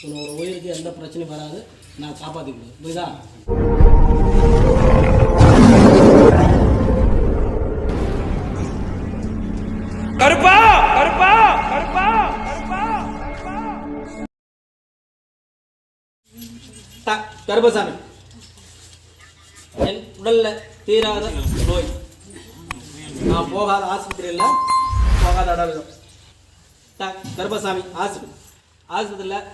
உன்னோட உயிருக்கு எந்த பிரச்சனையும் வராது, நான் காப்பாற்றிக்கணும். புரியுதா? கருப்பா கருப்பா கருப்பா கருப்பா கருப்பசாமி, என் உடல்ல தீராத நோய், நான் போகாத ஆஸ்பத்திரி இல்லை, போகாத அடவிதம். கருப்பசாமி ஆஸ்பத்திரியில்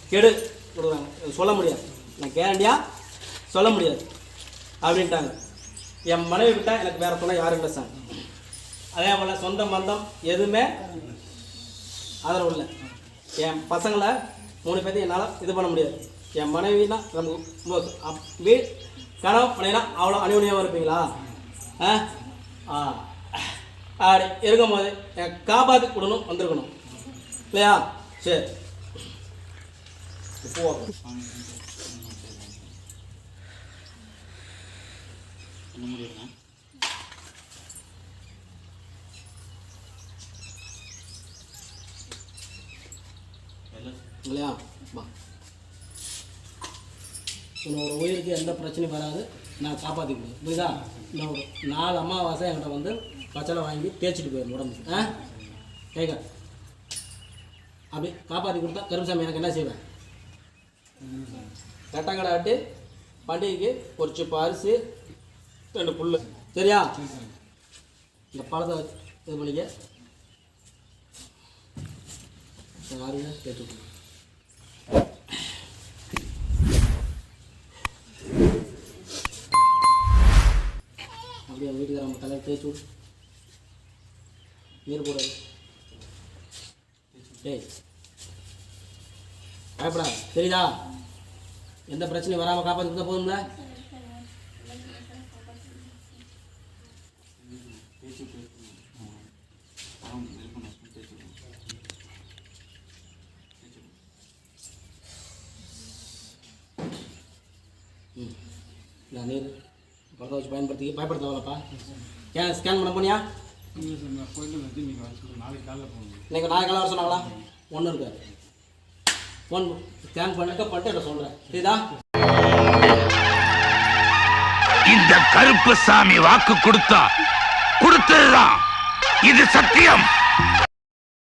கெடு கொடுக்குறாங்க, சொல்ல முடியாது, நான் கேரண்டியாக சொல்ல முடியாது அப்படின்ட்டாங்க. என் மனைவி விட்டால் எனக்கு வேறு சொன்னால் யாரும் இல்லை சார். அதே போல் சொந்த பந்தம் எதுவுமே ஆதரவு இல்லை. என் பசங்களை 3 பேர்த்தையும் என்னால் இது பண்ண முடியாது. என் மனைவினா நமக்கு கனவு பண்ணினா அவ்வளோ அணிவுணியாக இருப்பீங்களா? அப்படி இருக்கும்போது என் காப்பாற்றி கொடுணும், வந்திருக்கணும் இல்லையா? சரி, இல்லையா? உன்னோட உயிருக்கு எந்த பிரச்சனையும் வராது, நான் காப்பாற்றிக்கணும். புரியுதா? இன்னொரு 4 அமாவாசை என்கிட்ட வந்து பச்சளை வாங்கி தேய்ச்சிட்டு போயிடும் உடம்பு. கேட்க அப்படி காப்பாற்றி கொடுத்தா கருப்பசாமி எனக்கு என்ன செய்வேன்? கட்டங்கடை ஆட்டு பண்டிகைக்கு ஒரு சிப்ப அரிசி 2 புல், சரியா? இந்த பழத்தை இது பண்ணிக்க ஆறுங்க தேய்ச்சி விட்டு அப்படியே வீட்டுக்கார நம்ம தலையை தேய்ச்சி விடு, நீர் போடாது. டேய் பயப்படா, தெரியுதா? எந்த பிரச்சனையும் வராமல் காப்பாற்றி கொடுத்தா போதும்ல? நான் நீர் பழத்தை வச்சு பயன்படுத்தி பயப்படுத்தவலப்பா. ஸ்கேன் பண்ண போனியா? நாளைக்கு காலையில் வர சொன்னாங்களா? ஒன்றும் இருக்காது. ஃபோன் ஸ்கேன் பண்ணிட்டு என்ன சொல்கிறேன், சரிதா? இந்த கருப்பசாமி வாக்கு கொடுத்தா கொடுத்துடுறான், இது சத்தியம்.